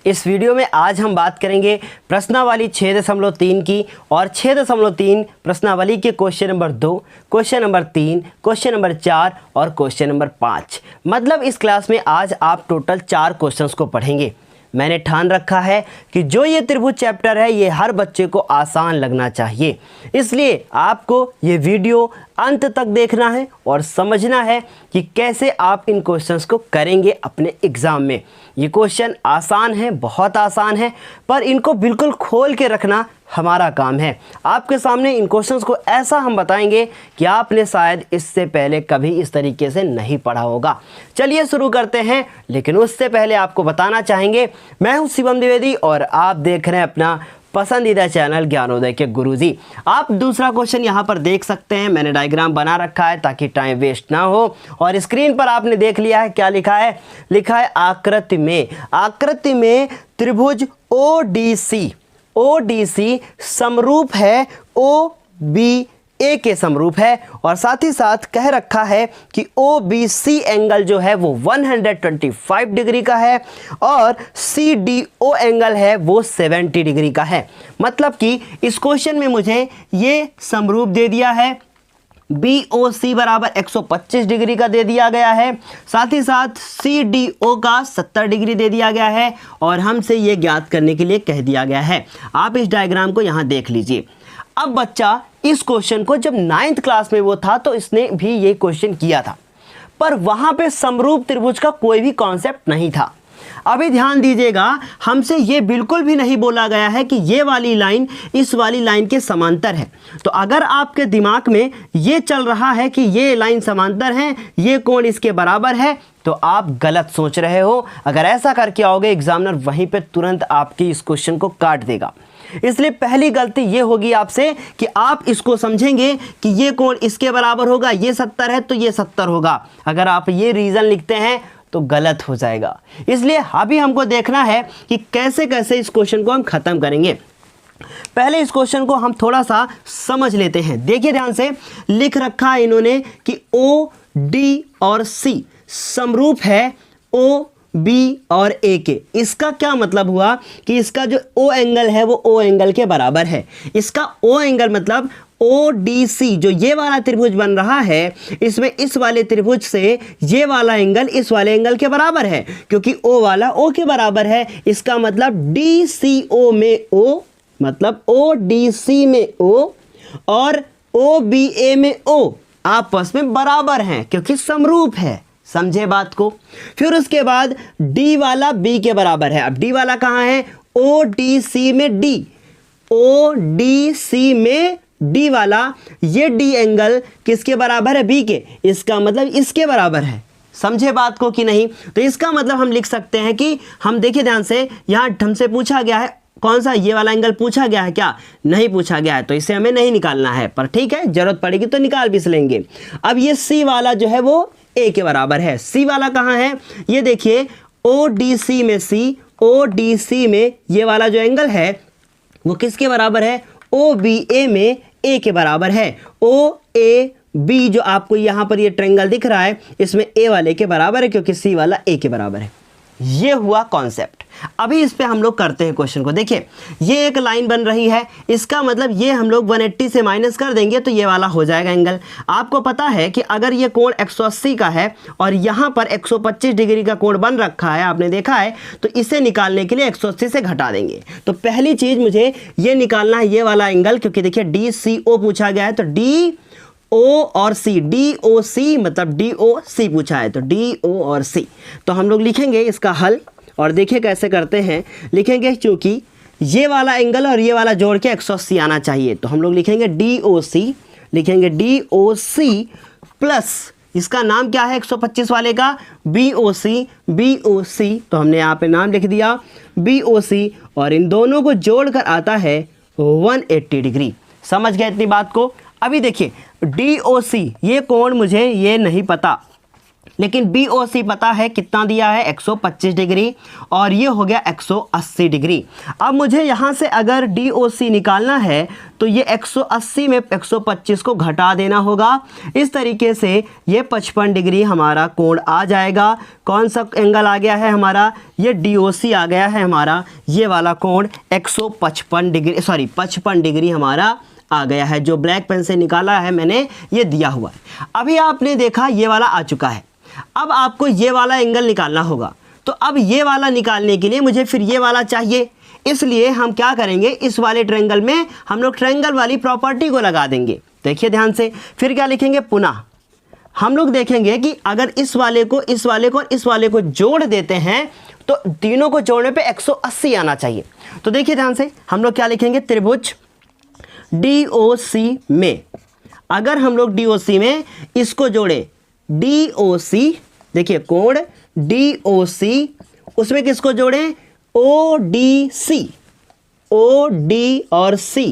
इस वीडियो में आज हम बात करेंगे प्रश्नावली 6.3 की और 6.3 प्रश्नावली के question number 2, question number 3, question number 4 और क्वेश्चन नंबर 5। मतलब इस क्लास में आज आप टोटल 4 क्वेश्चंस को पढ़ेंगे। मैंने ठान रखा है कि जो ये त्रिभुज चैप्टर है ये हर बच्चे को आसान लगना चाहिए, इसलिए आपको ये वीडियो अंत तक देखना है और समझना है कि कैसे आप इन क्वेश्चंस को करेंगे अपने एग्ज़ाम में। ये क्वेश्चन आसान है, बहुत आसान है, पर इनको बिल्कुल खोल के रखना हमारा काम है। आपके सामने इन क्वेश्चंस को ऐसा हम बताएंगे कि आपने शायद इससे पहले कभी इस तरीके से नहीं पढ़ा होगा। चलिए शुरू करते हैं, लेकिन उससे पहले आपको बताना चाहेंगे मैं हूं शिवम द्विवेदी और आप देख रहे हैं अपना पसंदीदा चैनल ज्ञानोदय के गुरुजी। आप दूसरा क्वेश्चन यहाँ पर देख सकते हैं, मैंने डायग्राम बना रखा है ताकि टाइम वेस्ट ना हो। और स्क्रीन पर आपने देख लिया है क्या लिखा है, लिखा है आकृति में त्रिभुज ODC समरूप है OBA के समरूप है, और साथ ही साथ कह रखा है कि OBC एंगल जो है वो 125 डिग्री का है और CDO एंगल है वो 70 डिग्री का है। मतलब कि इस क्वेश्चन में मुझे ये समरूप दे दिया है, BOC बराबर 125 डिग्री का दे दिया गया है, साथ ही साथ CDO का 70 डिग्री दे दिया गया है और हमसे ये ज्ञात करने के लिए कह दिया गया है। आप इस डायग्राम को यहाँ देख लीजिए। अब बच्चा इस क्वेश्चन को जब 9th क्लास में वो था तो इसने भी ये क्वेश्चन किया था, पर वहाँ पे समरूप त्रिभुज का कोई भी कॉन्सेप्ट नहीं था। अभी ध्यान दीजिएगा, हमसे ये बिल्कुल भी नहीं बोला गया है कि ये वाली लाइन इस वाली लाइन के समांतर है। तो अगर आपके दिमाग में ये चल रहा है कि ये लाइन समांतर है, ये कोण इसके बराबर है, तो आप गलत सोच रहे हो। अगर ऐसा करके आओगे एग्जामिनर वहीं पे तुरंत आपकी इस क्वेश्चन को काट देगा। इसलिए पहली गलती ये होगी आपसे कि आप इसको समझेंगे कि ये कोण इसके बराबर होगा, ये 70 है तो ये 70 होगा। अगर आप ये रीज़न लिखते हैं तो गलत हो जाएगा। इसलिए अभी हमको देखना है कि कैसे कैसे इस क्वेश्चन को हम ख़त्म करेंगे। पहले इस क्वेश्चन को हम थोड़ा सा समझ लेते हैं। देखिए ध्यान से, लिख रखा है इन्होंने कि OD और C समरूप है OB और A के। इसका क्या मतलब हुआ कि इसका जो O एंगल है वो O एंगल के बराबर है। इसका O एंगल मतलब ODC जो ये वाला त्रिभुज बन रहा है, इसमें इस वाले त्रिभुज से ये वाला एंगल इस वाले एंगल के बराबर है, क्योंकि O वाला O के बराबर है। इसका मतलब DCO में O, मतलब ODC में O और OBA में O आपस में बराबर हैं क्योंकि समरूप है। समझे बात को। फिर उसके बाद D वाला B के बराबर है। अब D वाला कहाँ है, ODC में D, ODC में D वाला, ये D एंगल किसके बराबर है, B के। इसका मतलब इसके बराबर है। समझे बात को कि नहीं। तो इसका मतलब हम लिख सकते हैं कि हम देखिए ध्यान से, यहाँ हमसे पूछा गया है कौन सा, ये वाला एंगल पूछा गया है क्या, नहीं पूछा गया है, तो इसे हमें नहीं निकालना है, पर ठीक है जरूरत पड़ेगी तो निकाल भी लेंगे। अब ये C वाला जो है वो A के बराबर है। C वाला कहाँ है, ये देखिए ODC में C, ODC में ये वाला जो एंगल है वो किसके बराबर है, OBA में A के बराबर है। OAB जो आपको यहाँ पर ये ट्रायंगल दिख रहा है इसमें A वाले के बराबर है क्योंकि C वाला A के बराबर है। ये हुआ कॉन्सेप्ट। अभी इस पे हम लोग करते हैं क्वेश्चन को। देखिए ये एक लाइन बन रही है, इसका मतलब ये हम लोग 180 से माइनस कर देंगे तो ये वाला हो जाएगा एंगल। आपको पता है कि अगर ये कोण 180 का है और यहाँ पर 125 डिग्री का कोण बन रखा है, आपने देखा है, तो इसे निकालने के लिए 180 से घटा देंगे। तो पहली चीज़ मुझे ये निकालना है ये वाला एंगल, क्योंकि देखिए DCO पूछा गया है तो DO और C, DOC मतलब DOC पूछा है तो DO और C। तो हम लोग लिखेंगे इसका हल और देखिए कैसे करते हैं। लिखेंगे क्योंकि ये वाला एंगल और ये वाला जोड़ के 180 आना चाहिए, तो हम लोग लिखेंगे DOC, लिखेंगे DOC प्लस इसका नाम क्या है 125 वाले का, BOC, तो हमने यहाँ पे नाम लिख दिया BOC और इन दोनों को जोड़कर आता है 180 डिग्री। समझ गए इतनी बात को। अभी देखिए DOC ये कोण मुझे ये नहीं पता, लेकिन BOC पता है कितना दिया है 125 डिग्री और ये हो गया 180 डिग्री। अब मुझे यहाँ से अगर DOC निकालना है तो ये 180 में 125 को घटा देना होगा। इस तरीके से ये 55 डिग्री हमारा कोण आ जाएगा। कौन सा एंगल आ गया है हमारा, ये DOC आ गया है हमारा, ये वाला कोण 155 डिग्री 55 डिग्री हमारा आ गया है। जो ब्लैक पेन से निकाला है मैंने, ये दिया हुआ है। अभी आपने देखा ये वाला आ चुका है, अब आपको ये वाला एंगल निकालना होगा। तो अब ये वाला निकालने के लिए मुझे फिर ये वाला चाहिए, इसलिए हम क्या करेंगे, इस वाले ट्रायंगल में हम लोग ट्रायंगल वाली प्रॉपर्टी को लगा देंगे। देखिए ध्यान से, फिर क्या लिखेंगे, पुनः हम लोग देखेंगे कि अगर इस वाले को इस वाले को और इस वाले को जोड़ देते हैं तो तीनों को जोड़ने पे 180 आना चाहिए। तो देखिए ध्यान से, हम लोग क्या लिखेंगे, त्रिभुज DOC में, अगर हम लोग DOC में इसको जोड़े, DOC देखिए कोण DOC, उसमें किसको जोड़े, ODC, OD और C,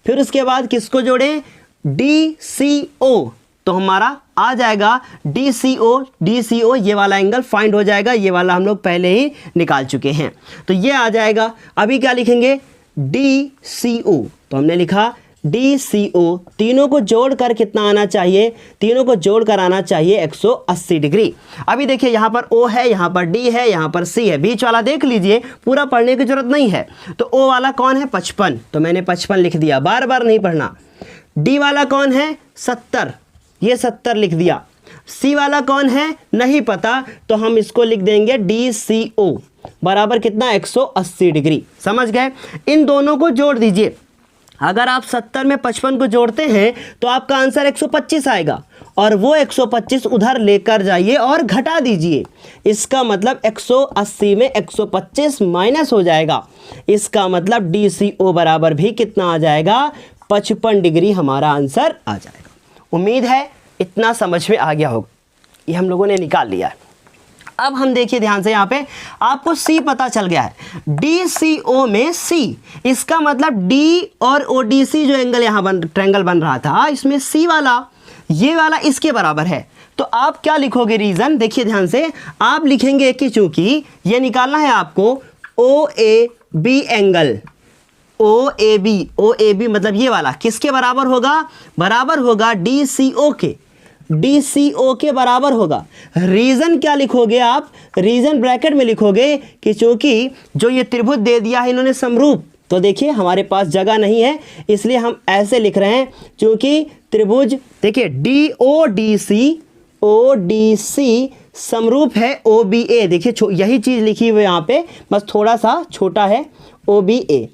फिर उसके बाद किसको जोड़े, DCO, तो हमारा आ जाएगा DCO, ये वाला एंगल फाइंड हो जाएगा। ये वाला हम लोग पहले ही निकाल चुके हैं, तो ये आ जाएगा। अभी क्या लिखेंगे, DCO, तो हमने लिखा DCO, तीनों को जोड़कर कितना आना चाहिए, तीनों को जोड़कर आना चाहिए 180 डिग्री। अभी देखिए यहाँ पर O है, यहाँ पर D है, यहाँ पर C है, बीच वाला देख लीजिए, पूरा पढ़ने की जरूरत नहीं है। तो O वाला कौन है, 55, तो मैंने 55 लिख दिया, बार बार नहीं पढ़ना। D वाला कौन है, 70, ये 70 लिख दिया। C वाला कौन है, नहीं पता, तो हम इसको लिख देंगे DCO बराबर कितना, 180 डिग्री। समझ गए, इन दोनों को जोड़ दीजिए। अगर आप 70 में 55 को जोड़ते हैं तो आपका आंसर 125 आएगा, और वो 125 उधर लेकर जाइए और घटा दीजिए। इसका मतलब 180 में 125 माइनस हो जाएगा। इसका मतलब DCO बराबर भी कितना आ जाएगा, 55 डिग्री हमारा आंसर आ जाएगा। उम्मीद है इतना समझ में आ गया होगा, ये हम लोगों ने निकाल लिया है। अब हम देखिए ध्यान से, यहाँ पे आपको C पता चल गया है, DCO में C, इसका मतलब D और ODC जो एंगल यहाँ ट्रायंगल बन रहा था, इसमें C वाला, ये वाला इसके बराबर है। तो आप क्या लिखोगे, रीजन देखिए ध्यान से, आप लिखेंगे कि चूंकि ये निकालना है आपको OAB एंगल, OAB मतलब ये वाला किसके बराबर होगा, बराबर होगा DCO के, DCO के बराबर होगा। रीजन क्या लिखोगे आप, रीजन ब्रैकेट में लिखोगे कि चूंकि जो ये त्रिभुज दे दिया है इन्होंने समरूप, तो देखिए हमारे पास जगह नहीं है इसलिए हम ऐसे लिख रहे हैं, क्योंकि त्रिभुज देखिए ODC समरूप है OBA। देखिए यही चीज लिखी हुई है यहाँ पे, बस थोड़ा सा छोटा है, OBA,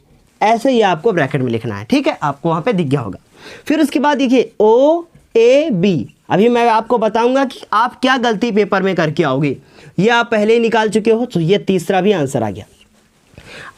ऐसे ही आपको ब्रैकेट में लिखना है, ठीक है, आपको वहाँ पे दिख गया होगा। फिर उसके बाद देखिए OAB, अभी मैं आपको बताऊंगा कि आप क्या गलती पेपर में करके आओगे, ये आप पहले ही निकाल चुके हो, तो ये तीसरा भी आंसर आ गया।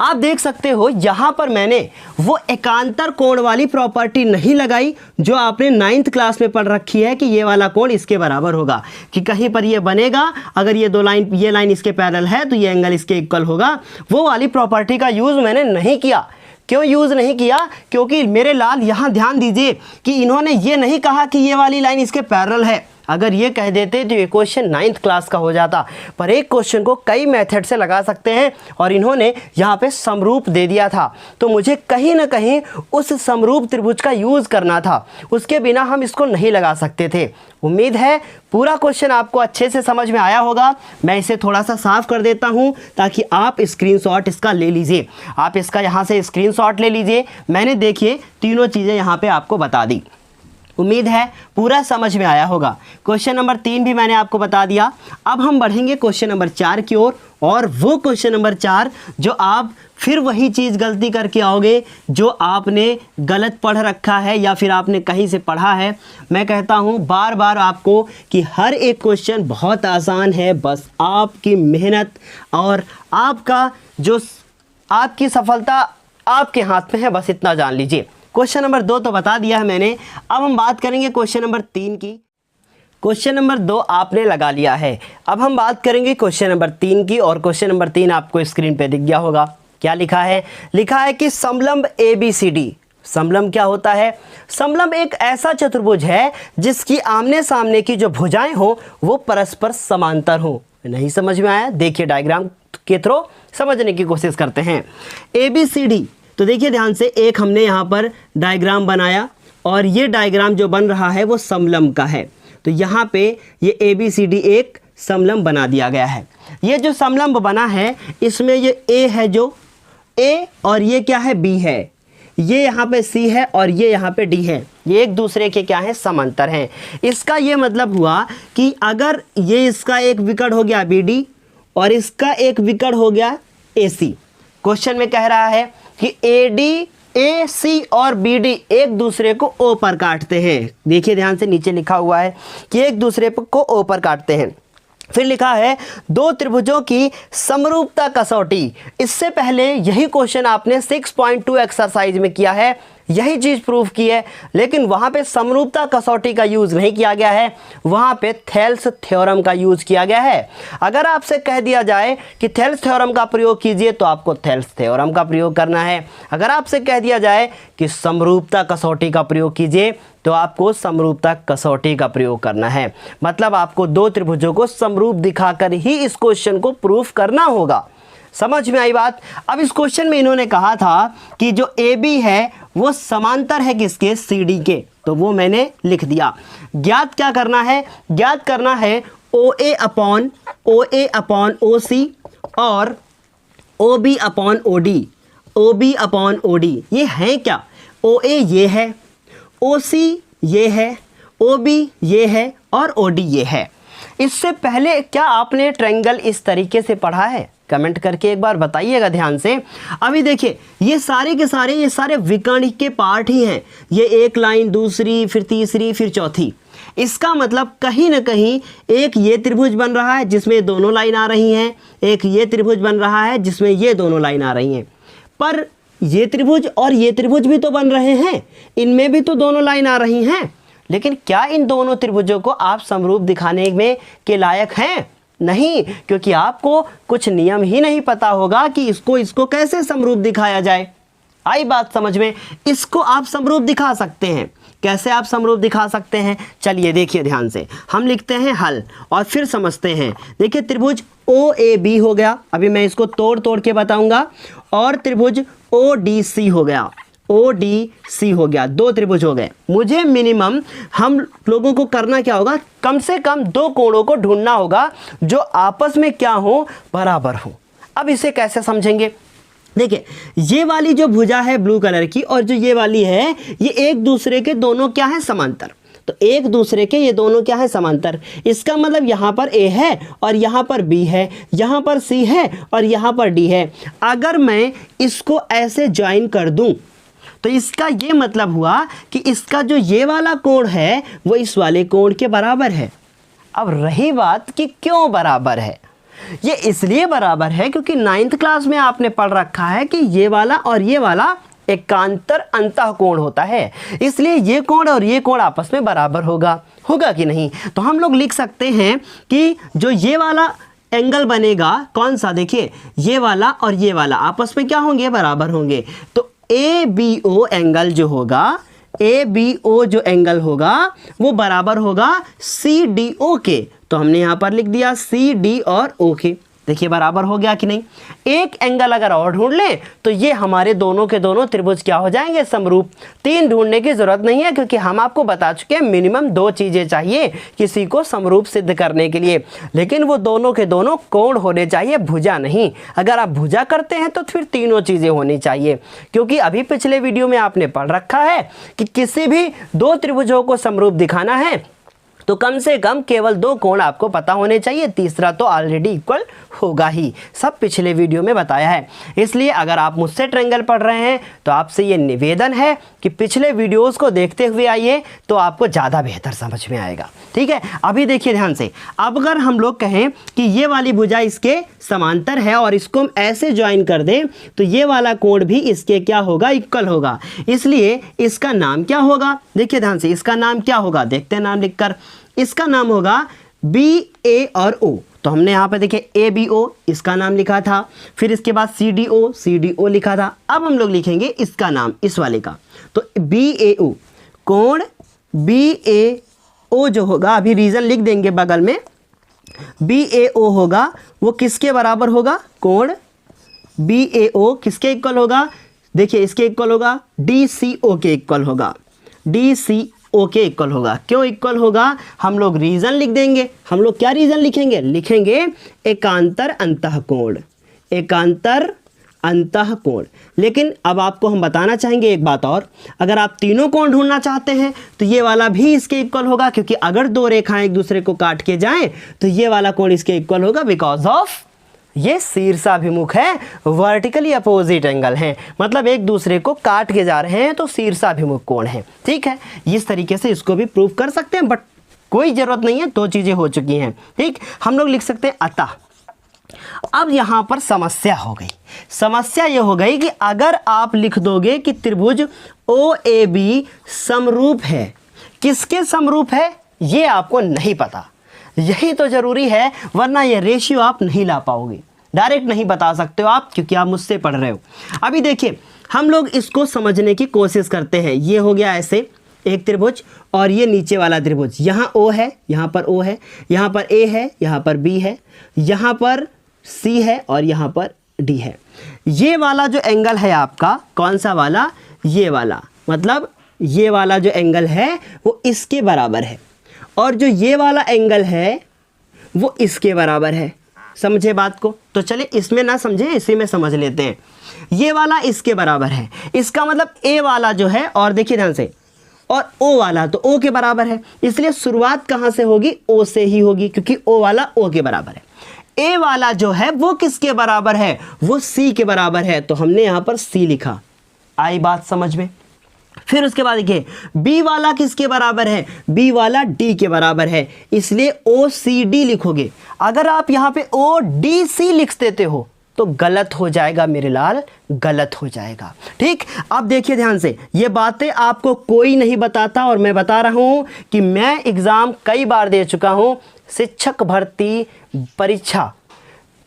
आप देख सकते हो यहाँ पर मैंने वो एकांतर कोण वाली प्रॉपर्टी नहीं लगाई जो आपने 9th क्लास में पढ़ रखी है कि ये वाला कोण इसके बराबर होगा, कि कहीं पर ये बनेगा, अगर ये दो लाइन, ये लाइन इसके पैरेलल है तो ये एंगल इसके इक्वल होगा। वो वाली प्रॉपर्टी का यूज़ मैंने नहीं किया। क्यों यूज़ नहीं किया, क्योंकि मेरे लाल यहाँ ध्यान दीजिए कि इन्होंने ये नहीं कहा कि ये वाली लाइन इसके पैरेलल है। अगर ये कह देते तो ये क्वेश्चन 9th क्लास का हो जाता, पर एक क्वेश्चन को कई मेथड से लगा सकते हैं और इन्होंने यहाँ पे समरूप दे दिया था, तो मुझे कहीं ना कहीं उस समरूप त्रिभुज का यूज़ करना था, उसके बिना हम इसको नहीं लगा सकते थे। उम्मीद है पूरा क्वेश्चन आपको अच्छे से समझ में आया होगा। मैं इसे थोड़ा सा साफ कर देता हूँ ताकि आप स्क्रीनशॉट इसका ले लीजिए, आप इसका यहाँ से स्क्रीनशॉट ले लीजिए। मैंने देखिए तीनों चीज़ें यहाँ पे आपको बता दी, उम्मीद है पूरा समझ में आया होगा। क्वेश्चन नंबर 3 भी मैंने आपको बता दिया। अब हम बढ़ेंगे क्वेश्चन नंबर 4 की ओर, और वो क्वेश्चन नंबर 4 जो आप फिर वही चीज़ गलती करके आओगे जो आपने गलत पढ़ रखा है या फिर आपने कहीं से पढ़ा है। मैं कहता हूँ बार बार आपको कि हर एक क्वेश्चन बहुत आसान है, बस आपकी मेहनत और आपका जो आपकी सफलता आपके हाथ में है, बस इतना जान लीजिए। क्वेश्चन नंबर 2 तो बता दिया है मैंने, अब हम बात करेंगे क्वेश्चन नंबर 3 की। क्वेश्चन नंबर 2 आपने लगा लिया है, अब हम बात करेंगे क्वेश्चन नंबर 3 की, और क्वेश्चन नंबर 3 आपको स्क्रीन पे दिख गया होगा। क्या लिखा है, लिखा है कि समलंब ABCD समलंब क्या होता है? समलंब एक ऐसा चतुर्भुज है जिसकी आमने सामने की जो भुजाएं हो वो परस्पर समांतर हो। नहीं समझ में आया? देखिए डायग्राम के थ्रू समझने की कोशिश करते हैं। ABCD, तो देखिए ध्यान से, एक हमने यहाँ पर डायग्राम बनाया और ये डायग्राम जो बन रहा है वो समलंब का है। तो यहाँ पे ये ABCD एक समलंब बना दिया गया है। ये जो समलंब बना है इसमें ये A है जो A, और ये क्या है? B है। ये यहाँ पे C है और ये यहाँ पे D है। ये एक दूसरे के क्या है? समांतर हैं। इसका ये मतलब हुआ कि अगर ये इसका एक विकर्ण हो गया BD और इसका एक विकर्ण हो गया AC, क्वेश्चन में कह रहा है कि AD, AC और BD एक दूसरे को O पर काटते हैं। देखिए ध्यान से, नीचे लिखा हुआ है कि एक दूसरे को O पर काटते हैं। फिर लिखा है दो त्रिभुजों की समरूपता कसौटी। इससे पहले यही क्वेश्चन आपने 6.2 एक्सरसाइज में किया है, यही चीज़ प्रूफ की है, लेकिन वहाँ पे समरूपता कसौटी का यूज़ नहीं किया गया है, वहाँ पे थेल्स थ्योरम का यूज़ किया गया है। अगर आपसे कह दिया जाए कि थेल्स थ्योरम का प्रयोग कीजिए तो आपको थेल्स थ्योरम का प्रयोग करना है। अगर आपसे कह दिया जाए कि समरूपता कसौटी का प्रयोग कीजिए तो आपको समरूपता कसौटी का प्रयोग करना है। मतलब आपको दो त्रिभुजों को समरूप दिखाकर ही इस क्वेश्चन को प्रूफ करना होगा। समझ में आई बात? अब इस क्वेश्चन में इन्होंने कहा था कि जो AB है वो समांतर है किसके? CD के, तो वो मैंने लिख दिया। ज्ञात क्या करना है? ज्ञात करना है OA अपॉन OC और OB upon OD। OB upon OD ये है क्या? OA ये है, OC ये है, OB ये है और OD ये है। इससे पहले क्या आपने ट्रायंगल इस तरीके से पढ़ा है? कमेंट करके एक बार बताइएगा ध्यान से। अभी देखिए ये सारे के सारे ये सारे विकर्ण के पार्ट ही हैं। ये एक लाइन, दूसरी, फिर तीसरी, फिर चौथी। इसका मतलब कहीं ना कहीं एक ये त्रिभुज बन रहा है जिसमें दोनों लाइन आ रही हैं, एक ये त्रिभुज बन रहा है जिसमें ये दोनों लाइन आ रही हैं। पर ये त्रिभुज और ये त्रिभुज भी तो बन रहे हैं, इनमें भी तो दोनों लाइन आ रही हैं। लेकिन क्या इन दोनों त्रिभुजों को आप समरूप दिखाने में के लायक हैं? नहीं, क्योंकि आपको कुछ नियम ही नहीं पता होगा कि इसको कैसे समरूप दिखाया जाए। आई बात समझ में? इसको आप समरूप दिखा सकते हैं। कैसे आप समरूप दिखा सकते हैं? चलिए देखिए ध्यान से, हम लिखते हैं हल और फिर समझते हैं। देखिए त्रिभुज OAB हो गया, अभी मैं इसको तोड़ तोड़ के बताऊंगा, और त्रिभुज ODC हो गया, ODC हो गया, दो त्रिभुज हो गए। मुझे मिनिमम हम लोगों को करना क्या होगा? कम से कम दो कोणों को ढूंढना होगा जो आपस में क्या हो? बराबर हो। अब इसे कैसे समझेंगे? देखिए ये वाली जो भुजा है ब्लू कलर की और जो ये वाली है, ये एक दूसरे के दोनों क्या है? समांतर। तो एक दूसरे के ये दोनों क्या है? समांतर। इसका मतलब यहाँ पर A है और यहाँ पर B है, यहाँ पर C है और यहाँ पर D है। अगर मैं इसको ऐसे ज्वाइन कर दूं तो इसका ये मतलब हुआ कि इसका जो ये वाला कोण है वो इस वाले कोण के बराबर है। अब रही बात कि क्यों बराबर है, ये इसलिए बराबर है क्योंकि 9th क्लास में आपने पढ़ रखा है कि ये वाला और ये वाला एकांतर अंतःकोण होता है, इसलिए ये कोण और ये कोण आपस में बराबर होगा कि नहीं? तो हम लोग लिख सकते हैं कि जो ये वाला एंगल बनेगा कौन सा? देखिए ये वाला और ये वाला आपस में क्या होंगे? बराबर होंगे। तो ABO एंगल जो होगा, ABO जो एंगल होगा वो बराबर होगा CDO के। तो हमने यहाँ पर लिख दिया CD और O के। देखिए बराबर हो गया कि नहीं? एक एंगल अगर और ढूंढ लें तो ये हमारे दोनों के दोनों त्रिभुज क्या हो जाएंगे? समरूप। तीन ढूंढने की जरूरत नहीं है क्योंकि हम आपको बता चुके हैं मिनिमम दो चीजें चाहिए किसी को समरूप सिद्ध करने के लिए, लेकिन वो दोनों के दोनों कोण होने चाहिए, भुजा नहीं। अगर आप भुजा करते हैं तो फिर तीनों चीजें होनी चाहिए, क्योंकि अभी पिछले वीडियो में आपने पढ़ रखा है कि किसी भी दो त्रिभुजों को समरूप दिखाना है तो कम से कम केवल दो कोण आपको पता होने चाहिए, तीसरा तो ऑलरेडी इक्वल होगा ही। सब पिछले वीडियो में बताया है। इसलिए अगर आप मुझसे ट्रायंगल पढ़ रहे हैं तो आपसे ये निवेदन है कि पिछले वीडियोस को देखते हुए आइए तो आपको ज़्यादा बेहतर समझ में आएगा। ठीक है, अभी देखिए ध्यान से। अब अगर हम लोग कहें कि ये वाली भुजा इसके समांतर है और इसको हम ऐसे ज्वाइन कर दें तो ये वाला कोण भी इसके क्या होगा? इक्वल होगा। इसलिए इसका नाम क्या होगा? देखिए ध्यान से, इसका नाम क्या होगा? देखते हैं नाम लिखकर। इसका नाम होगा BA और O। तो हमने यहाँ पे देखिए ABO इसका नाम लिखा था, फिर इसके बाद CDO लिखा था। अब हम लोग लिखेंगे इसका नाम, इस वाले का, तो BAO, कोण BAO जो होगा, अभी रीज़न लिख देंगे बगल में, BAO होगा वो किसके बराबर होगा, कोण BAO किसके इक्वल होगा, देखिए इसके इक्वल होगा DCO के इक्वल होगा, DCO के इक्वल होगा। क्यों इक्वल होगा, हम लोग रीजन लिख देंगे। हम लोग क्या रीजन लिखेंगे, लिखेंगे एकांतर अंतःकोण, एकांतर अंतःकोण। लेकिन अब आपको हम बताना चाहेंगे एक बात और, अगर आप तीनों कोण ढूंढना चाहते हैं तो ये वाला भी इसके इक्वल होगा, क्योंकि अगर दो रेखाएं एक दूसरे को काट के जाएं तो ये वाला कोण इसके इक्वल होगा, बिकॉज ऑफ ये शीर्षाभिमुख है, वर्टिकली अपोजिट एंगल है, मतलब एक दूसरे को काट के जा रहे हैं तो शीर्षाभिमुख कोण है। ठीक है, इस तरीके से इसको भी प्रूव कर सकते हैं, बट कोई जरूरत नहीं है, दो चीजें हो चुकी हैं। ठीक, हम लोग लिख सकते हैं अतः। अब यहां पर समस्या हो गई, समस्या ये हो गई कि अगर आप लिख दोगे कि त्रिभुज OAB समरूप है, किसके समरूप है ये आपको नहीं पता, यही तो जरूरी है, वरना ये रेशियो आप नहीं ला पाओगे, डायरेक्ट नहीं बता सकते हो आप, क्योंकि आप मुझसे पढ़ रहे हो। अभी देखिए हम लोग इसको समझने की कोशिश करते हैं। ये हो गया ऐसे एक त्रिभुज, और ये नीचे वाला त्रिभुज, यहाँ O है, यहाँ पर O है, यहाँ पर A है, यहाँ पर B है, यहाँ पर C है और यहाँ पर D है। ये वाला जो एंगल है आपका, कौन सा वाला, ये वाला, मतलब ये वाला जो एंगल है वो इसके बराबर है, और जो ये वाला एंगल है वो इसके बराबर है। समझे बात को, तो चलिए इसमें ना समझे, इसी में समझ लेते हैं। ये वाला इसके बराबर है, इसका मतलब A वाला जो है, और देखिए ध्यान से, और O वाला तो O के बराबर है, इसलिए शुरुआत कहाँ से होगी, O से ही होगी, क्योंकि O वाला O के बराबर है। A वाला जो है वो किसके बराबर है, वो C के बराबर है, तो हमने यहाँ पर C लिखा। आई बात समझ में। फिर उसके बाद देखिए B वाला किसके बराबर है, B वाला D के बराबर है, इसलिए OCD लिखोगे। अगर आप यहाँ पे ODC लिख देते हो तो गलत हो जाएगा मेरे लाल, गलत हो जाएगा। ठीक, अब देखिए ध्यान से, ये बातें आपको कोई नहीं बताता, और मैं बता रहा हूँ कि मैं एग्ज़ाम कई बार दे चुका हूँ, शिक्षक भर्ती परीक्षा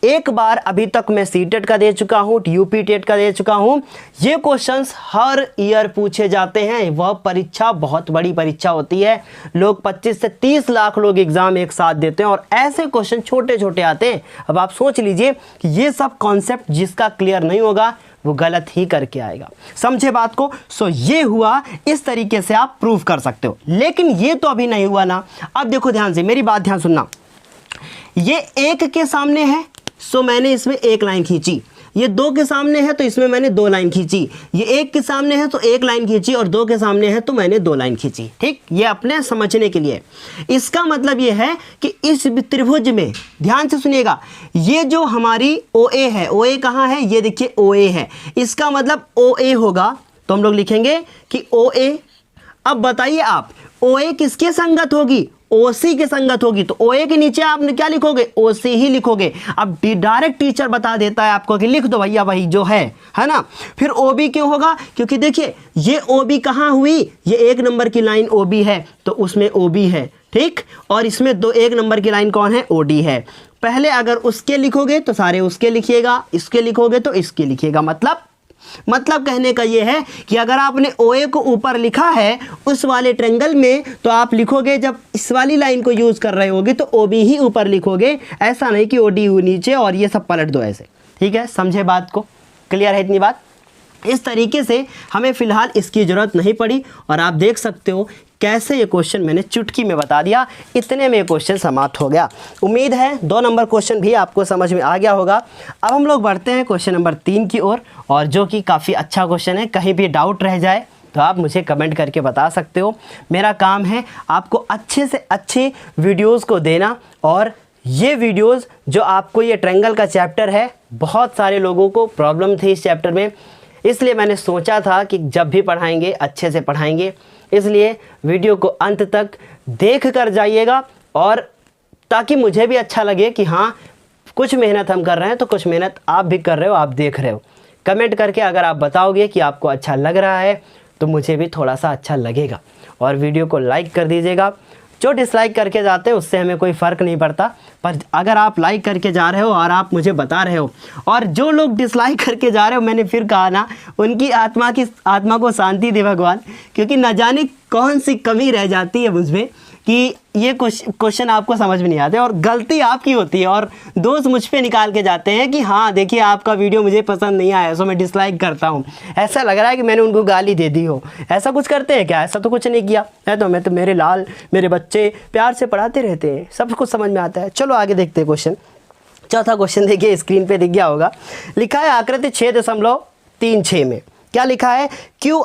एक बार अभी तक मैं CTET का दे चुका हूँ, UP टेट का दे चुका हूँ। ये क्वेश्चंस हर ईयर पूछे जाते हैं, वह परीक्षा बहुत बड़ी परीक्षा होती है, लोग 25 से 30 लाख लोग एग्ज़ाम एक साथ देते हैं, और ऐसे क्वेश्चन छोटे छोटे आते हैं। अब आप सोच लीजिए कि ये सब कॉन्सेप्ट जिसका क्लियर नहीं होगा वो गलत ही करके आएगा। समझे बात को। सो ये हुआ, इस तरीके से आप प्रूव कर सकते हो, लेकिन ये तो अभी नहीं हुआ ना। अब देखो ध्यान से, मेरी बात ध्यान सुनना, ये एक के सामने है सो मैंने इसमें एक लाइन खींची, ये दो के सामने है तो इसमें मैंने दो लाइन खींची, ये एक के सामने है तो एक लाइन खींची, और दो के सामने है तो मैंने दो लाइन खींची। ठीक, ये अपने समझने के लिए। इसका मतलब ये है कि इस त्रिभुज में, ध्यान से सुनिएगा, ये जो हमारी OA है, OA कहाँ है, ये देखिए OA है, इसका मतलब OA होगा, तो हम लोग लिखेंगे कि OA। अब बताइए आप, OA किसके संगत होगी, OC के संगत होगी, तो OA के नीचे आपने क्या लिखोगे, OC ही लिखोगे। अब डायरेक्ट टीचर बता देता है आपको कि लिख दो भैया वही जो है ना। फिर OB क्यों होगा, क्योंकि देखिए ये OB कहाँ हुई, ये एक नंबर की लाइन OB है तो उसमें OB है। ठीक, और इसमें दो एक नंबर की लाइन कौन है, OD है। पहले अगर उसके लिखोगे तो सारे उसके लिखिएगा, इसके लिखोगे तो इसके लिखिएगा। मतलब कहने का ये है कि अगर आपने OA को ऊपर लिखा है उस वाले ट्रायंगल में, तो आप लिखोगे, जब इस वाली लाइन को यूज कर रहे होगे तो OB ही ऊपर लिखोगे, ऐसा नहीं कि OD नीचे और ये सब पलट दो ऐसे। ठीक है, समझे बात को, क्लियर है इतनी बात। इस तरीके से हमें फिलहाल इसकी ज़रूरत नहीं पड़ी, और आप देख सकते हो कैसे ये क्वेश्चन मैंने चुटकी में बता दिया, इतने में ये क्वेश्चन समाप्त हो गया। उम्मीद है 2 नंबर क्वेश्चन भी आपको समझ में आ गया होगा। अब हम लोग बढ़ते हैं क्वेश्चन नंबर 3 की ओर, और जो कि काफ़ी अच्छा क्वेश्चन है। कहीं भी डाउट रह जाए तो आप मुझे कमेंट करके बता सकते हो। मेरा काम है आपको अच्छे से अच्छे वीडियोज़ को देना, और ये वीडियोज़ जो आपको, ये ट्रायंगल का चैप्टर है, बहुत सारे लोगों को प्रॉब्लम थी इस चैप्टर में, इसलिए मैंने सोचा था कि जब भी पढ़ाएंगे अच्छे से पढ़ाएंगे, इसलिए वीडियो को अंत तक देख कर जाइएगा, और ताकि मुझे भी अच्छा लगे कि हाँ कुछ मेहनत हम कर रहे हैं, तो कुछ मेहनत आप भी कर रहे हो, आप देख रहे हो। कमेंट करके अगर आप बताओगे कि आपको अच्छा लग रहा है तो मुझे भी थोड़ा सा अच्छा लगेगा, और वीडियो को लाइक कर दीजिएगा। जो डिसलाइक करके जाते हैं उससे हमें कोई फ़र्क नहीं पड़ता, पर अगर आप लाइक करके जा रहे हो और आप मुझे बता रहे हो, और जो लोग डिसलाइक करके जा रहे हो, मैंने फिर कहा ना, उनकी आत्मा को शांति दे भगवान, क्योंकि न जाने कौन सी कमी रह जाती है मुझमें कि ये क्वेश्चन आपको समझ में नहीं आते और गलती आपकी होती है और दोस्त मुझ पे निकाल के जाते हैं कि हाँ देखिए आपका वीडियो मुझे पसंद नहीं आया सो मैं डिसलाइक करता हूँ। ऐसा लग रहा है कि मैंने उनको गाली दे दी हो। ऐसा कुछ करते हैं क्या? ऐसा तो कुछ नहीं किया है। मैं तो मेरे लाल मेरे बच्चे प्यार से पढ़ाते रहते हैं, सब कुछ समझ में आता है। चलो आगे देखते हैं क्वेश्चन। चौथा क्वेश्चन देखिए, स्क्रीन पर दिख गया होगा। लिखा है आकृति 6.36 में क्या लिखा है? क्यू।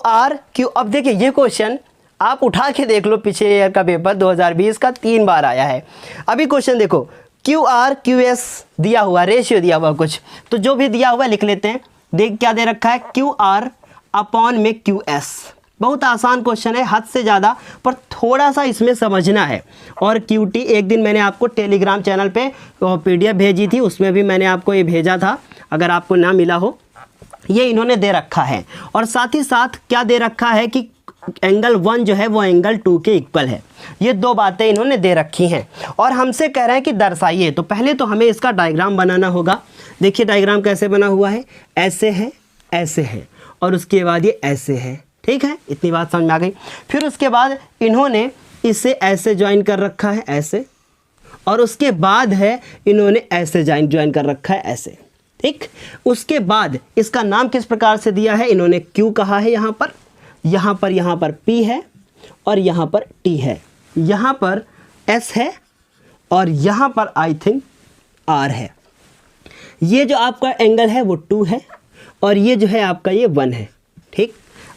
अब देखिए ये क्वेश्चन आप उठा के देख लो, पिछले ईयर का पेपर 2020 का 3 बार आया है। अभी क्वेश्चन देखो, QR QS दिया हुआ, रेशियो दिया हुआ कुछ, तो जो भी दिया हुआ लिख लेते हैं। देख क्या दे रखा है? QR अपॉन में QS। बहुत आसान क्वेश्चन है, हद से ज़्यादा, पर थोड़ा सा इसमें समझना है। और QT एक दिन मैंने आपको टेलीग्राम चैनल पे PDF भेजी थी, उसमें भी मैंने आपको ये भेजा था, अगर आपको ना मिला हो। ये इन्होंने दे रखा है और साथ ही साथ क्या दे रखा है कि एंगल 1 जो है वो एंगल 2 के इक्वल है। ये दो बातें इन्होंने दे रखी हैं और हमसे कह रहे हैं कि दर्शाइए। तो पहले तो हमें इसका डायग्राम बनाना होगा। देखिए डायग्राम कैसे बना हुआ है, ऐसे है, ऐसे है और उसके बाद ये ऐसे है। ठीक है, इतनी बात समझ में आ गई। फिर उसके बाद इन्होंने इसे ऐसे ज्वाइन कर रखा है, ऐसे, और उसके बाद है इन्होंने ऐसे ज्वाइन कर रखा है, ऐसे। ठीक, उसके बाद इसका नाम किस प्रकार से दिया है? इन्होंने क्यू कहा है, यहाँ पर P है और यहाँ पर T है, यहाँ पर S है और यहाँ पर आई थिंक R है। ये जो आपका एंगल है वो 2 है और ये जो है आपका ये 1 है। ठीक,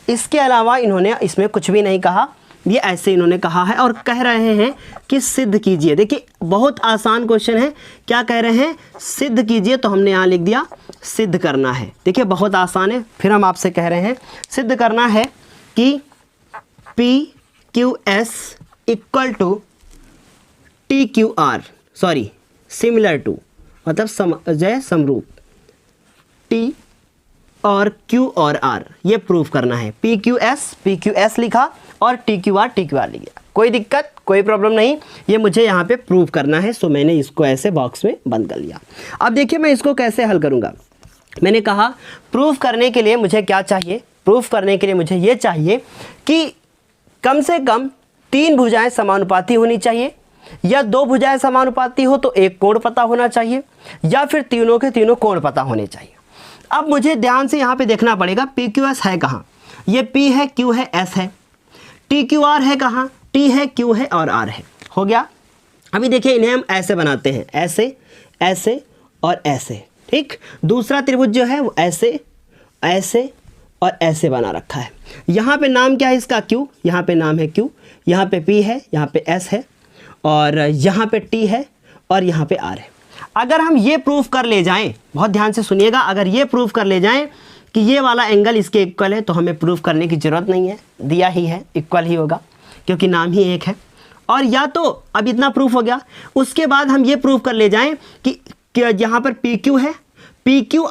इसके अलावा इन्होंने इसमें कुछ भी नहीं कहा, ये ऐसे इन्होंने कहा है और कह रहे हैं कि सिद्ध कीजिए। देखिए बहुत आसान क्वेश्चन है, क्या कह रहे हैं? सिद्ध कीजिए। तो हमने यहाँ लिख दिया सिद्ध करना है। देखिए बहुत आसान है। फिर हम आपसे कह रहे हैं सिद्ध करना है कि PQS equal to TQR, sorry similar to, मतलब समरूप, T और Q और R, ये प्रूफ करना है। PQS लिखा और TQR लिख गया। कोई दिक्कत, कोई प्रॉब्लम नहीं, ये मुझे यहाँ पे प्रूफ करना है। सो मैंने इसको ऐसे बॉक्स में बंद कर लिया। अब देखिए मैं इसको कैसे हल करूँगा। मैंने कहा प्रूफ करने के लिए मुझे क्या चाहिए? प्रूफ करने के लिए मुझे ये चाहिए कि कम से कम 3 भुजाएं समानुपाती होनी चाहिए, या 2 भुजाएं समानुपाती हो तो एक कोण पता होना चाहिए, या फिर तीनों के तीनों कोण पता होने चाहिए। अब मुझे ध्यान से यहाँ पे देखना पड़ेगा PQS है कहाँ? ये P है, Q है, S है। TQR है कहाँ? T है, Q है और R है। हो गया। अभी देखिए इन्हें हम ऐसे बनाते हैं, ऐसे, ऐसे और ऐसे। ठीक, दूसरा त्रिभुज जो है वो ऐसे, ऐसे और ऐसे बना रखा है। यहाँ पे नाम क्या है इसका? Q, यहाँ पे नाम है Q, यहाँ पे P है, यहाँ पे S है और यहाँ पे T है और यहाँ पे R है। अगर हम ये प्रूफ कर ले जाएं, बहुत ध्यान से सुनिएगा, अगर ये प्रूफ कर ले जाएं कि ये वाला एंगल इसके इक्वल है, तो हमें प्रूफ करने की ज़रूरत नहीं है, दिया ही है, इक्वल ही होगा क्योंकि नाम ही एक है। और या तो अब इतना प्रूफ हो गया, उसके बाद हम ये प्रूफ कर ले जाएं कि यहाँ पर PQ है, PQ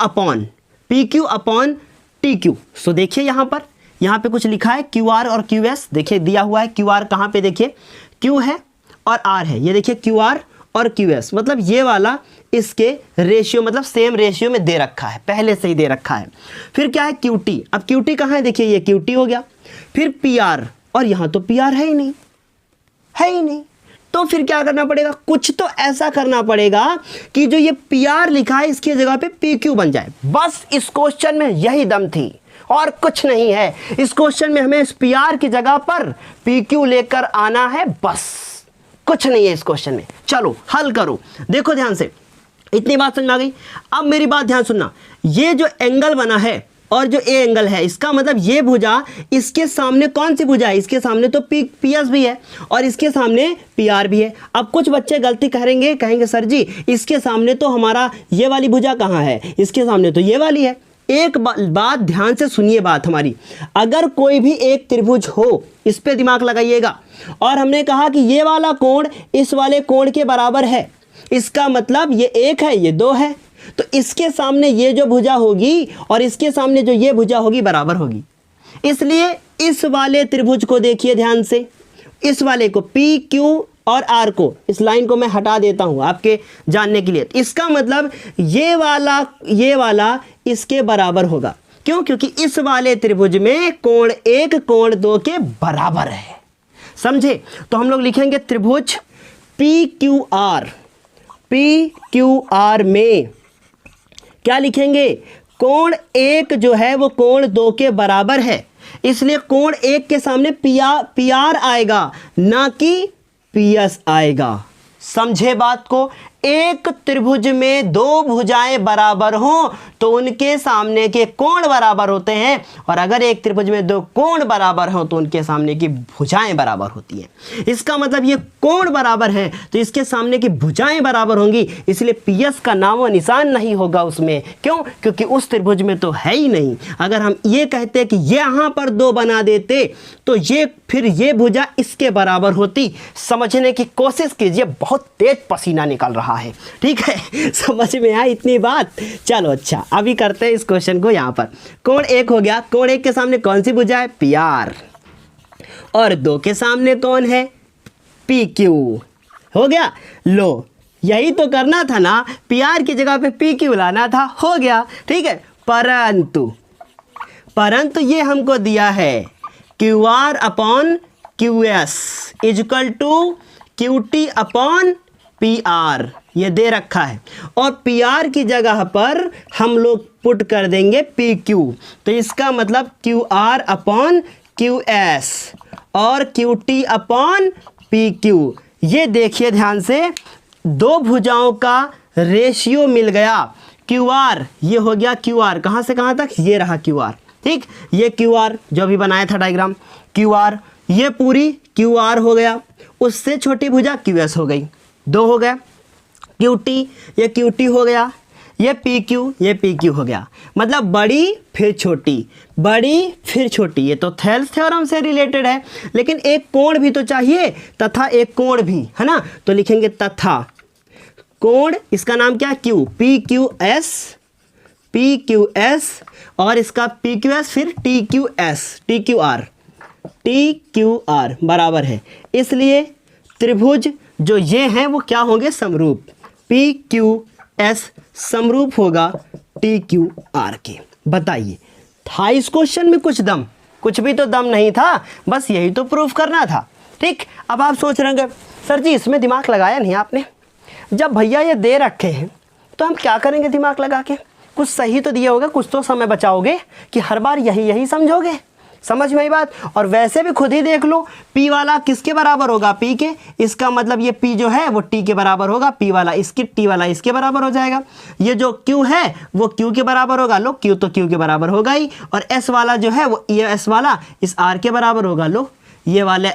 अपॉन TQ। सो देखिए यहाँ पे कुछ लिखा है QR और QS, देखिए दिया हुआ है। QR कहाँ पे? देखिए Q है और R है, ये देखिए QR और QS, मतलब ये वाला इसके रेशियो, मतलब सेम रेशियो में दे रखा है, पहले से ही दे रखा है। फिर क्या है? QT। अब QT कहाँ है? देखिए ये QT हो गया। फिर PR, और यहाँ तो PR है ही नहीं, तो फिर क्या करना पड़ेगा? कुछ तो ऐसा करना पड़ेगा कि जो ये PR लिखा है इसकी जगह पे PQ बन जाए। बस इस क्वेश्चन में यही दम थी और कुछ नहीं है। इस क्वेश्चन में हमें इस PR की जगह पर PQ लेकर आना है, बस कुछ नहीं है इस क्वेश्चन में। चलो हल करो। देखो ध्यान से, इतनी बात समझ में आ गई। अब मेरी बात ध्यान सुनना, ये जो एंगल बना है और जो ए एंगल है, इसका मतलब ये भुजा, इसके सामने कौन सी भुजा है? इसके सामने तो PS भी है और इसके सामने PR भी है। अब कुछ बच्चे गलती कहेंगे सर जी इसके सामने तो हमारा ये वाली भुजा कहाँ है, इसके सामने तो ये वाली है। एक बात ध्यान से सुनिए बात हमारी, अगर कोई भी एक त्रिभुज हो, इस पे दिमाग लगाइएगा, और हमने कहा कि ये वाला कोण इस वाले कोण के बराबर है, इसका मतलब ये 1 है, ये 2 है, तो इसके सामने ये जो भुजा होगी और इसके सामने जो ये भुजा होगी बराबर होगी। इसलिए इस वाले त्रिभुज को देखिए ध्यान से, इस वाले को PQ और आर को, इस लाइन को मैं हटा देता हूं आपके जानने के लिए। इसका मतलब ये वाला इसके बराबर होगा। क्यों? क्योंकि इस वाले त्रिभुज में कोण 1 कोण 2 के बराबर है। समझे? तो हम लोग लिखेंगे त्रिभुज PQR में क्या लिखेंगे? कोण 1 जो है वो कोण 2 के बराबर है, इसलिए कोण 1 के सामने PR आएगा, ना कि PS आएगा। समझे बात को? एक त्रिभुज में दो भुजाएं बराबर हों तो उनके सामने के कोण बराबर होते हैं, और अगर एक त्रिभुज में दो कोण बराबर हों तो उनके सामने की भुजाएं बराबर होती हैं। इसका मतलब ये कोण बराबर है तो इसके सामने की भुजाएं बराबर होंगी, इसलिए PS का नाम व निशान नहीं होगा उसमें। क्यों? क्योंकि उस त्रिभुज में तो है ही नहीं। अगर हम ये कहते कि यहां पर दो बना देते तो फिर ये भुजा इसके बराबर होती। समझने की कोशिश कीजिए, बहुत तेज पसीना निकल रहा है, ठीक है? समझ में आई इतनी बात? चलो अच्छा, अभी करते हैं इस क्वेश्चन को। यहां पर कोण 1 हो गया, कोण 1 के सामने कौन सी भुजा है? PR, और 2 के सामने कौन है? PQ। हो गया? लो, यही तो करना था ना, PR की जगह पे PQ लाना था। हो गया, ठीक है? परंतु ये हमको दिया है QR upon QS equal to QT upon PR, ये दे रखा है, और PR की जगह पर हम लोग पुट कर देंगे PQ। तो इसका मतलब QR अपॉन QS और QT अपॉन PQ। ये देखिए ध्यान से, दो भुजाओं का रेशियो मिल गया। QR ये हो गया QR, कहाँ से कहाँ तक? ये रहा QR, ठीक? ये QR जो अभी बनाया था डायग्राम, QR, ये पूरी QR हो गया, उससे छोटी भुजा QS हो गई, 2 हो गया। QT, ये QT हो गया, ये PQ, ये PQ हो गया। मतलब बड़ी फिर छोटी, बड़ी फिर छोटी। ये तो थेल्स थ्योरम से रिलेटेड है, लेकिन एक कोण भी तो चाहिए, तथा एक कोण भी, है ना? तो लिखेंगे तथा कोण, इसका नाम क्या? Q, PQS, और इसका PQS फिर TQR बराबर है। इसलिए त्रिभुज जो ये हैं वो क्या होंगे? समरूप। PQS समरूप होगा TQR के। बताइए, था इस क्वेश्चन में कुछ दम? कुछ भी तो दम नहीं था, बस यही तो प्रूफ करना था, ठीक? अब आप सोच रहे होंगे सर जी इसमें दिमाग लगाया नहीं आपने। जब भैया ये दे रखे हैं तो हम क्या करेंगे दिमाग लगा के? कुछ सही तो दिया होगा, कुछ तो समय बचाओगे कि हर बार यही समझोगे? समझ में आई बात? और वैसे भी खुद ही देख लो, P वाला किसके बराबर होगा? P के। इसका मतलब ये P जो है वो T के बराबर होगा, P वाला इसके, T वाला इसके बराबर हो जाएगा। ये जो Q है वो Q के बराबर होगा, लो Q तो Q के बराबर होगा ही, और S वाला जो है वो ये S वाला इस R के बराबर होगा, लो ये वाला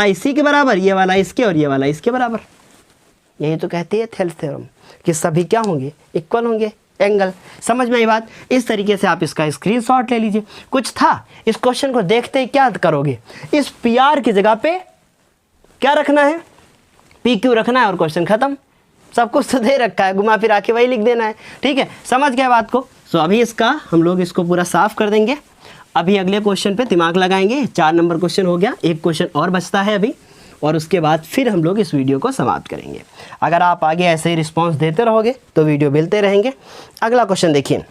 इसी के बराबर, ये वाला इसके, और ये वाला इसके बराबर। यही तो कहती है थेल्स थ्योरम कि सभी क्या होंगे? इक्वल होंगे एंगल। समझ में आई बात? इस तरीके से आप इसका स्क्रीनशॉट ले लीजिए। कुछ था इस क्वेश्चन को देखते ही क्या करोगे? इस PR की जगह पे क्या रखना है? PQ रखना है और क्वेश्चन खत्म। सब कुछ तो दे रखा है, घुमा फिरा के वही लिख देना है, ठीक है? समझ गए बात को? सो अभी हम लोग इसको पूरा साफ कर देंगे। अभी अगले क्वेश्चन पे दिमाग लगाएंगे। 4 नंबर क्वेश्चन हो गया, एक क्वेश्चन और बचता है अभी, और उसके बाद फिर हम लोग इस वीडियो को समाप्त करेंगे। अगर आप आगे ऐसे ही रिस्पांस देते रहोगे तो वीडियो मिलते रहेंगे। अगला क्वेश्चन देखिए,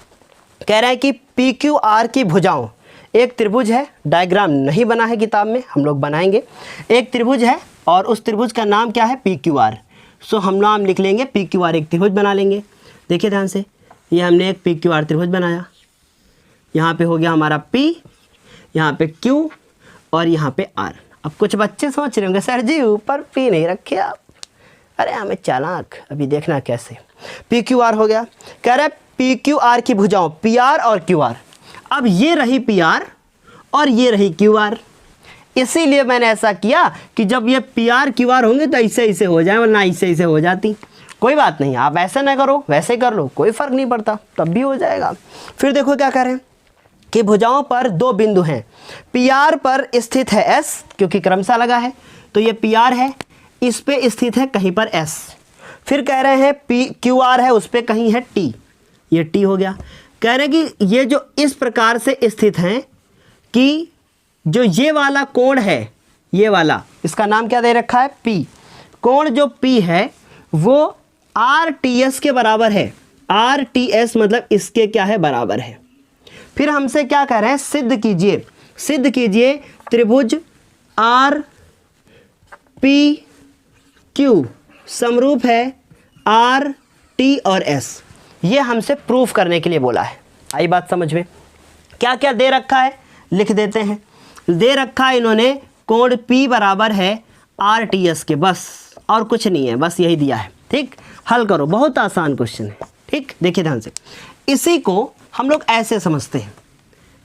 कह रहा है कि PQR की भुजाओं, एक त्रिभुज है, डायग्राम नहीं बना है किताब में, हम लोग बनाएंगे। एक त्रिभुज है और उस त्रिभुज का नाम क्या है? PQR। सो हम नाम लिख लेंगे PQR, एक त्रिभुज बना लेंगे। देखिए ध्यान से, ये हमने एक PQR त्रिभुज बनाया। यहाँ पे हो गया हमारा P, यहाँ पे Q और यहाँ पे R। अब कुछ बच्चे सोच रहे होंगे सर जी ऊपर P नहीं रखे आप। अरे हमें चालाक, अभी देखना कैसे। PQR हो गया, कह रहा है PQR की भुजाओं PR और QR। अब ये रही PR और ये रही QR, इसीलिए मैंने ऐसा किया कि जब ये PR QR होंगे तो ऐसे हो जाए, वरना ऐसे हो जाती। कोई बात नहीं, आप ऐसे ना करो, वैसे कर लो, कोई फ़र्क नहीं पड़ता, तब भी हो जाएगा। फिर देखो क्या कह रहे हैं कि भुजाओं पर दो बिंदु हैं, PR पर स्थित है S, क्योंकि क्रमशः लगा है तो ये PR है, इस पे स्थित है कहीं पर S। फिर कह रहे हैं QR है, उस पे कहीं है T, ये T हो गया। कह रहे हैं कि ये जो इस प्रकार से स्थित हैं कि जो ये वाला कोण है, ये वाला, इसका नाम क्या दे रखा है? P। कोण जो P है वो RTS के बराबर है। RTS मतलब इसके क्या है, बराबर है। फिर हमसे क्या कह रहे हैं, सिद्ध कीजिए त्रिभुज RPQ समरूप है RT और S। ये हमसे प्रूफ करने के लिए बोला है। आई बात समझ में? क्या क्या दे रखा है लिख देते हैं। दे रखा है इन्होंने कोण P बराबर है RTS के, बस और कुछ नहीं है, बस यही दिया है। ठीक, हल करो, बहुत आसान क्वेश्चन है। ठीक, देखिए ध्यान से। इसी को हम लोग ऐसे समझते हैं,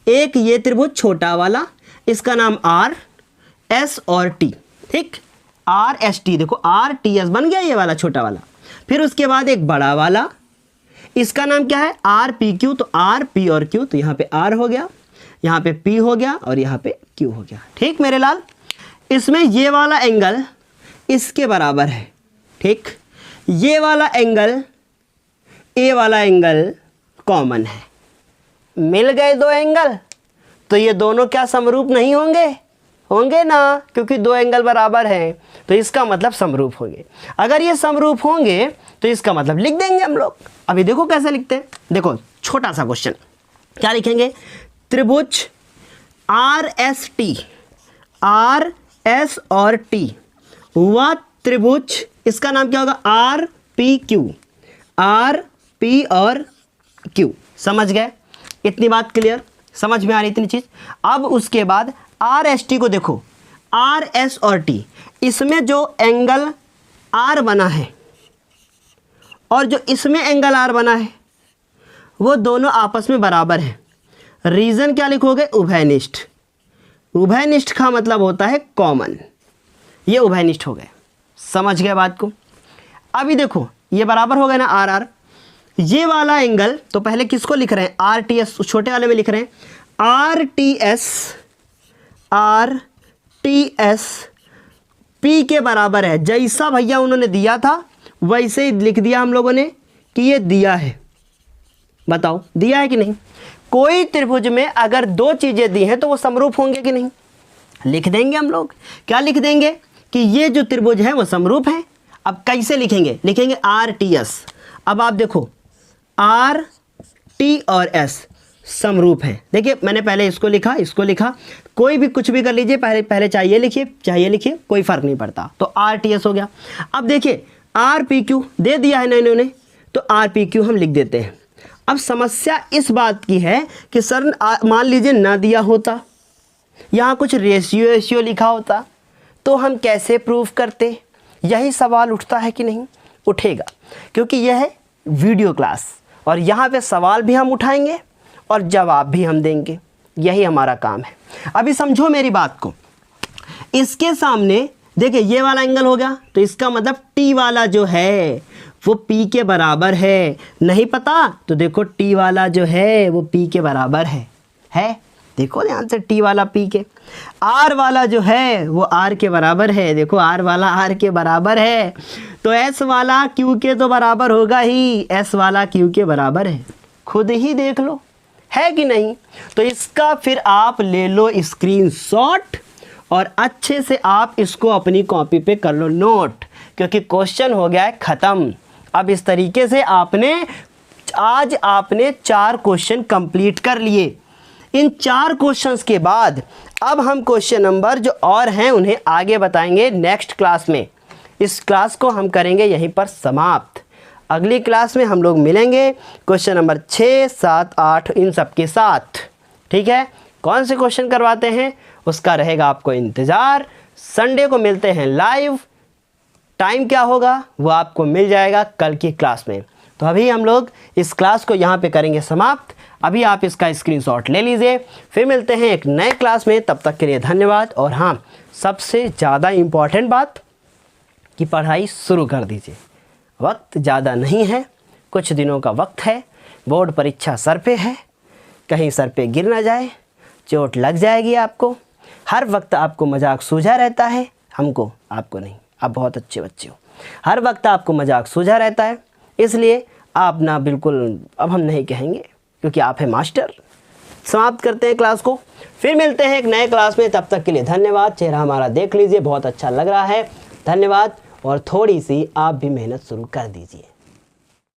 एक ये त्रिभुज छोटा वाला, इसका नाम R, S और T। ठीक, RST, देखो RTS बन गया ये वाला छोटा वाला। फिर उसके बाद एक बड़ा वाला, इसका नाम क्या है, RPQ। तो R, P और Q, तो यहाँ पे R हो गया, यहाँ पे P हो गया और यहाँ पे Q हो गया। ठीक मेरे लाल, इसमें ये वाला एंगल इसके बराबर है। ठीक, ये वाला एंगल, ए वाला एंगल कॉमन है। मिल गए दो एंगल, तो ये दोनों क्या समरूप नहीं होंगे? होंगे ना, क्योंकि दो एंगल बराबर हैं, तो इसका मतलब समरूप होंगे। अगर ये समरूप होंगे तो इसका मतलब लिख देंगे हम लोग। अभी देखो कैसे लिखते हैं। देखो छोटा सा क्वेश्चन, क्या लिखेंगे, त्रिभुज RST, RS और T हुआ त्रिभुज, इसका नाम क्या होगा, RPQ, RP और Q। समझ गए? इतनी बात क्लियर, समझ में आ रही इतनी चीज। अब उसके बाद RST को देखो, RS और T, इसमें जो एंगल R बना है और जो इसमें एंगल R बना है वो दोनों आपस में बराबर है। रीजन क्या लिखोगे, उभयनिष्ठ। उभयनिष्ठ का मतलब होता है कॉमन, ये उभयनिष्ठ हो गए। समझ गए बात को? अभी देखो ये बराबर हो गए ना आर आर। ये वाला एंगल तो पहले किसको लिख रहे हैं, आर टी एस, छोटे वाले में लिख रहे हैं आर टी एस पी के बराबर है। जैसा भैया उन्होंने दिया था वैसे ही लिख दिया हम लोगों ने कि ये दिया है। बताओ दिया है कि नहीं? कोई त्रिभुज में अगर दो चीज़ें दी हैं तो वो समरूप होंगे कि नहीं? लिख देंगे हम लोग। क्या लिख देंगे कि ये जो त्रिभुज है वो समरूप है। अब कैसे लिखेंगे? लिखेंगे आर टी एस। अब आप देखो आर टी और एस समरूप है। देखिए मैंने पहले इसको लिखा, इसको लिखा, कोई भी कुछ भी कर लीजिए, पहले चाहिए लिखिए, कोई फर्क नहीं पड़ता। तो आर टी एस हो गया। अब देखिए आर पी क्यू दे दिया है ना इन्होंने, तो आर पी क्यू हम लिख देते हैं। अब समस्या इस बात की है कि सर मान लीजिए ना दिया होता, यहाँ कुछ रेशियो लिखा होता, तो हम कैसे प्रूफ करते? यही सवाल उठता है कि नहीं? उठेगा, क्योंकि यह है वीडियो क्लास और यहाँ पे सवाल भी हम उठाएंगे और जवाब भी हम देंगे। यही हमारा काम है। अभी समझो मेरी बात को। इसके सामने देखिए ये वाला एंगल हो गया, तो इसका मतलब टी वाला जो है वो P के बराबर है। नहीं पता तो देखो T वाला जो है वो P के बराबर है। देखो ध्यान से, T वाला P के, R वाला जो है वो R के बराबर है। देखो R वाला R के बराबर है, तो S वाला Q के तो बराबर होगा ही, S वाला Q के बराबर है। खुद ही देख लो है कि नहीं? तो इसका फिर आप ले लो स्क्रीनशॉट और अच्छे से आप इसको अपनी कॉपी पे कर लो नोट, क्योंकि क्वेश्चन हो गया है ख़त्म। अब इस तरीके से आज आपने 4 क्वेश्चन कंप्लीट कर लिए। इन 4 क्वेश्चंस के बाद अब हम क्वेश्चन नंबर जो और हैं उन्हें आगे बताएंगे नेक्स्ट क्लास में। इस क्लास को हम करेंगे यहीं पर समाप्त। अगली क्लास में हम लोग मिलेंगे क्वेश्चन नंबर 6, 7, 8 इन सब के साथ। ठीक है, कौन से क्वेश्चन करवाते हैं उसका रहेगा आपको इंतज़ार। संडे को मिलते हैं लाइव। टाइम क्या होगा वो आपको मिल जाएगा कल की क्लास में। तो अभी हम लोग इस क्लास को यहाँ पे करेंगे समाप्त। अभी आप इसका स्क्रीनशॉट ले लीजिए, फिर मिलते हैं एक नए क्लास में। तब तक के लिए धन्यवाद। और हाँ, सबसे ज़्यादा इम्पॉर्टेंट बात कि पढ़ाई शुरू कर दीजिए। वक्त ज़्यादा नहीं है, कुछ दिनों का वक्त है। बोर्ड परीक्षा सर पे है, कहीं सर पे गिर ना जाए, चोट लग जाएगी आपको। हर वक्त आपको मजाक सूझा रहता है, हमको, आपको नहीं। आप बहुत अच्छे बच्चे हो। हर वक्त आपको मजाक सूझा रहता है, इसलिए आप ना बिल्कुल, अब हम नहीं कहेंगे क्योंकि आप हैं मास्टर। समाप्त करते हैं क्लास को, फिर मिलते हैं एक नए क्लास में। तब तक के लिए धन्यवाद। चेहरा हमारा देख लीजिए, बहुत अच्छा लग रहा है। धन्यवाद और थोड़ी सी आप भी मेहनत शुरू कर दीजिए।